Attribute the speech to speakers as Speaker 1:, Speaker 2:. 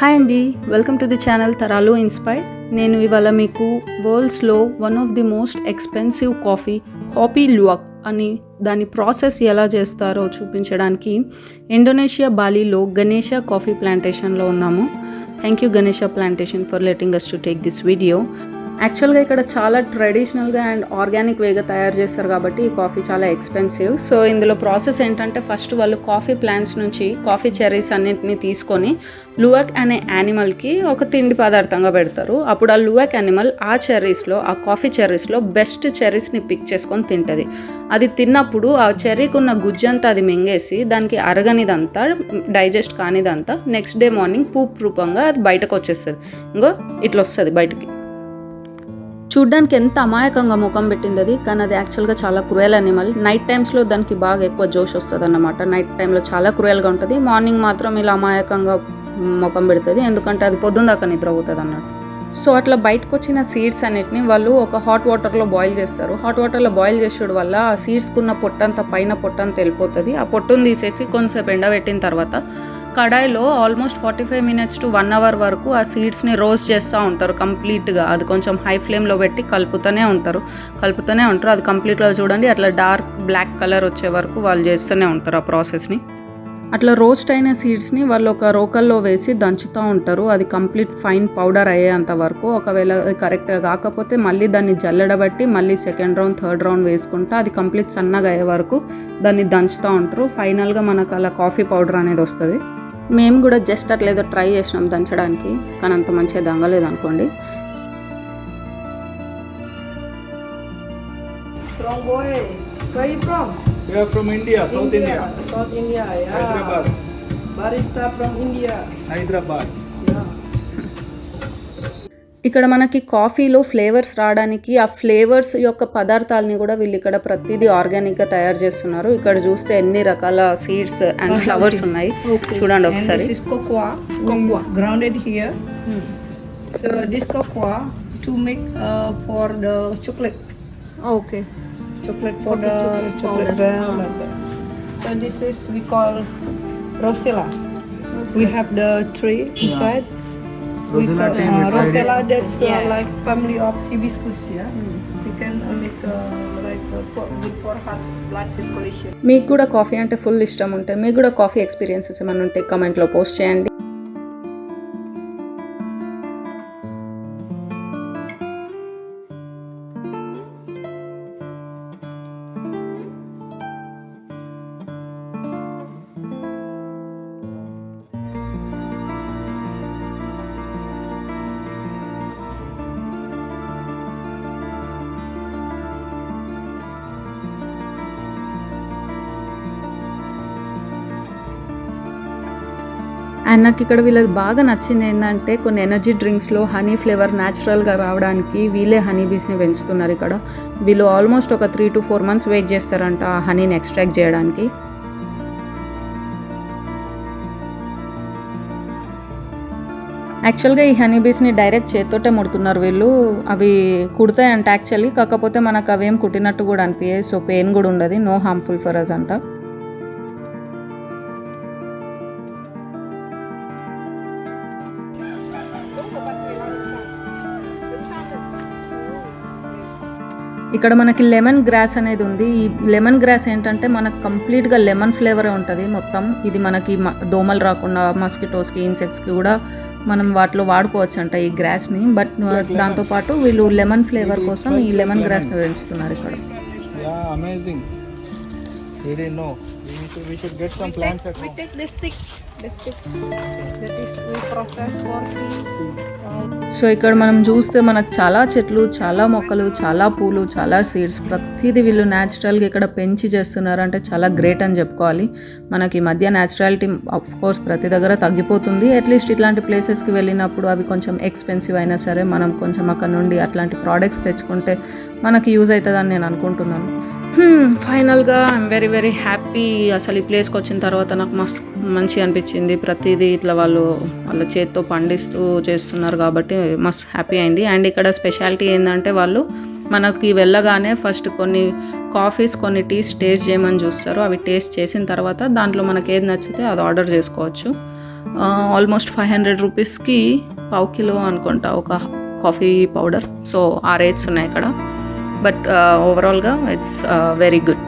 Speaker 1: Hi అండి, welcome to the channel తరాలు inspire. నేను ఇవాళ మీకు వరల్డ్స్లో one of the most expensive coffee luwak అని దాని ప్రాసెస్ ఎలా చేస్తారో చూపించడానికి ఇండోనేషియా బాలీలో గణేష కాఫీ ప్లాంటేషన్లో ఉన్నాము. Thank you Ganesha plantation for letting us to take this video. యాక్చువల్గా ఇక్కడ చాలా ట్రెడిషనల్గా అండ్ ఆర్గానిక్ వేగా తయారు చేస్తారు కాబట్టి ఈ కాఫీ చాలా ఎక్స్పెన్సివ్. సో ఇందులో ప్రాసెస్ ఏంటంటే ఫస్ట్ వాళ్ళు కాఫీ ప్లాంట్స్ నుంచి కాఫీ చెర్రీస్ అన్నింటినీ తీసుకొని లువాక్ అనే యానిమల్కి ఒక తిండి పదార్థంగా పెడతారు. అప్పుడు ఆ లువాక్ యానిమల్ ఆ కాఫీ చెర్రీస్లో బెస్ట్ చెర్రీస్ని పిక్ చేసుకొని తింటుంది. అది తిన్నప్పుడు ఆ చెర్రీకి ఉన్న గుజ్జంతా అది మింగేసి దానికి అరగనిదంతా, డైజెస్ట్ కానిదంతా నెక్స్ట్ డే మార్నింగ్ పూప్ రూపంగా అది బయటకు వచ్చేస్తుంది. ఇంకో ఇట్లా వస్తుంది బయటికి. చూడ్డానికి ఎంత అమాయకంగా ముఖం పెట్టింది అది, కానీ అది యాక్చువల్గా చాలా క్రూయల్ అనిమల్. నైట్ టైమ్స్లో దానికి బాగా ఎక్కువ జోష్ వస్తుంది అన్నమాట. నైట్ టైంలో చాలా క్రూయల్గా ఉంటుంది, మార్నింగ్ మాత్రం ఇలా అమాయకంగా ముఖం పెడుతుంది, ఎందుకంటే అది పొద్దున్న దాకా నిద్రపోతుంది అన్నట్టు. సో అట్లా బయటకు వచ్చిన సీడ్స్ అన్నిటిని వాళ్ళు ఒక హాట్ వాటర్లో బాయిల్ చేస్తారు. హాట్ వాటర్లో బాయిల్ చేసేయడం వల్ల ఆ సీడ్స్కున్న పొట్టంతా పైన పొట్టంతా వెళ్ళిపోతుంది. ఆ పొట్టును తీసేసి కొంచెంసేపు ఎండబెట్టిన తర్వాత కడాయిలో ఆల్మోస్ట్ 45 minutes to 1 hour వరకు ఆ సీడ్స్ని రోస్ట్ చేస్తూ ఉంటారు కంప్లీట్గా. అది కొంచెం హై ఫ్లేమ్లో పెట్టి కలుపుతూనే ఉంటారు. అది కంప్లీట్గా చూడండి అట్లా డార్క్ బ్లాక్ కలర్ వచ్చే వరకు వాళ్ళు చేస్తూనే ఉంటారు ఆ ప్రాసెస్ని. అట్లా రోస్ట్ అయిన సీడ్స్ని వాళ్ళు ఒక రోకల్లో వేసి దంచుతూ ఉంటారు. అది కంప్లీట్ ఫైన్ పౌడర్ అయ్యేంత వరకు. ఒకవేళ అది కరెక్ట్గా కాకపోతే మళ్ళీ దాన్ని జల్లెడబట్టి మళ్ళీ సెకండ్ రౌండ్ థర్డ్ రౌండ్ వేసుకుంటా అది కంప్లీట్ సన్నగా అయ్యే వరకు దాన్ని దంచుతూ ఉంటారు. ఫైనల్గా మనకు అలా కాఫీ పౌడర్ అనేది వస్తుంది. మేము కూడా జస్ట్ అట్లా ఏదో ట్రై చేసినాం దంచడానికి, కానీ అంత మంచిగా దంగలేదు అనుకోండి.
Speaker 2: Strong boy. Where are you from?
Speaker 3: We are from India, South India.
Speaker 2: South India, yeah.
Speaker 3: Hyderabad.
Speaker 2: Barista from India.
Speaker 3: Hyderabad.
Speaker 2: Yeah.
Speaker 1: ఇక్కడ మనకి కాఫీలో ఫ్లేవర్స్ రావడానికి ఆ ఫ్లేవర్స్ యొక్క పదార్థాలని కూడా వీళ్ళు ఇక్కడ ప్రతిదీ ఆర్గానిక్గా తయారు చేస్తున్నారు. ఇక్కడ చూస్తే ఎన్ని రకాల సీడ్స్ అండ్ ఫ్లవర్స్ ఉన్నాయి, చూడండి ఒకసారి.
Speaker 2: This is cocoa. We grounded here. So this cocoa to make for the chocolate.
Speaker 1: Okay,
Speaker 2: Chocolate powder, chocolate bell. Like that. So this is we call Rosella. We have the tree inside. We call Rosella. That's like family of hibiscus. Yeah. You can make like good for heart blood circulation.
Speaker 1: మీకు కూడా coffee అంటే full ఇష్టం ఉంటే, మీకు కూడా coffee experiences ఏమైనా ఉంటే కామెంట్లో పోస్ట్ చేయండి. అండ్ నాకు ఇక్కడ వీళ్ళకి బాగా నచ్చింది ఏంటంటే కొన్ని ఎనర్జీ డ్రింక్స్లో హనీ ఫ్లేవర్ న్యాచురల్గా రావడానికి వీళ్ళే హనీ బీస్ని పెంచుతున్నారు ఇక్కడ. వీళ్ళు ఆల్మోస్ట్ ఒక 3 to 4 months వెయిట్ చేస్తారంట ఆ హనీని ఎక్స్ట్రాక్ట్ చేయడానికి. యాక్చువల్గా ఈ హనీ బీస్ని డైరెక్ట్ చేతితోటే ముడుతున్నారు వీళ్ళు. అవి కుడతాయంట యాక్చువల్లీ, కాకపోతే మనకు అవేం కుట్టినట్టు కూడా అనిపించాయి. సో పెయిన్ కూడా ఉండదు, నో హార్మ్ఫుల్ ఫర్ అస్ అంట. ఇక్కడ మనకి లెమన్ గ్రాస్ అనేది ఉంది. ఈ లెమన్ గ్రాస్ ఏంటంటే మనకు కంప్లీట్గా లెమన్ ఫ్లేవరే ఉంటుంది మొత్తం. ఇది మనకి దోమలు రాకుండా మస్కిటోస్కి, ఇన్సెక్ట్స్కి కూడా మనం వాటిలో వాడుకోవచ్చు అంట ఈ గ్రాస్ని. బట్ దాంతోపాటు వీళ్ళు లెమన్ ఫ్లేవర్ కోసం ఈ లెమన్ గ్రాస్ని పెంచుతున్నారు ఇక్కడ.
Speaker 3: We should get some plants at home.
Speaker 2: We take the stick. That is we process for tea.
Speaker 1: So ఇక్కడ మనం చూస్తే మనకు చాలా చెట్లు, చాలా మొక్కలు, చాలా పూలు, చాలా సీడ్స్ ప్రతిదీ వీళ్ళు న్యాచురల్గా ఇక్కడ పెంచి చేస్తున్నారు. అంటే చాలా గ్రేట్ అని చెప్పుకోవాలి. మనకి ఈ మధ్య న్యాచురాలిటీ ఆఫ్ కోర్స్ ప్రతి దగ్గర తగ్గిపోతుంది. అట్లీస్ట్ ఇట్లాంటి ప్లేసెస్కి వెళ్ళినప్పుడు అవి కొంచెం ఎక్స్పెన్సివ్ అయినా సరే మనం కొంచెం అక్కడ నుండి అట్లాంటి ప్రోడక్ట్స్ తెచ్చుకుంటే మనకి యూజ్ అవుతుందని నేను అనుకుంటున్నాను. ఫైనల్గా ఐఎమ్ వెరీ వెరీ హ్యాపీ. అసలు ఈ ప్లేస్కి వచ్చిన తర్వాత నాకు మస్తు మంచిగా అనిపించింది. ప్రతిదీ ఇట్లా వాళ్ళ చేతితో పండిస్తూ చేస్తున్నారు కాబట్టి మస్తు హ్యాపీ అయింది. అండ్ ఇక్కడ స్పెషాలిటీ ఏంటంటే వాళ్ళు మనకి వెళ్ళగానే ఫస్ట్ కొన్ని కాఫీస్ కొన్ని టీస్ టేస్ట్ చేయమని చూస్తారు. అవి టేస్ట్ చేసిన తర్వాత దాంట్లో మనకి ఏది నచ్చితే అది ఆర్డర్ చేసుకోవచ్చు. ఆల్మోస్ట్ 500 రూపీస్కి పావు కిలో అనుకుంటా ఒక కాఫీ పౌడర్. సో ఆ రేట్స్ ఉన్నాయి ఇక్కడ. బట్ ఓవరాల్గా ఇట్స్ వెరీ గుడ్.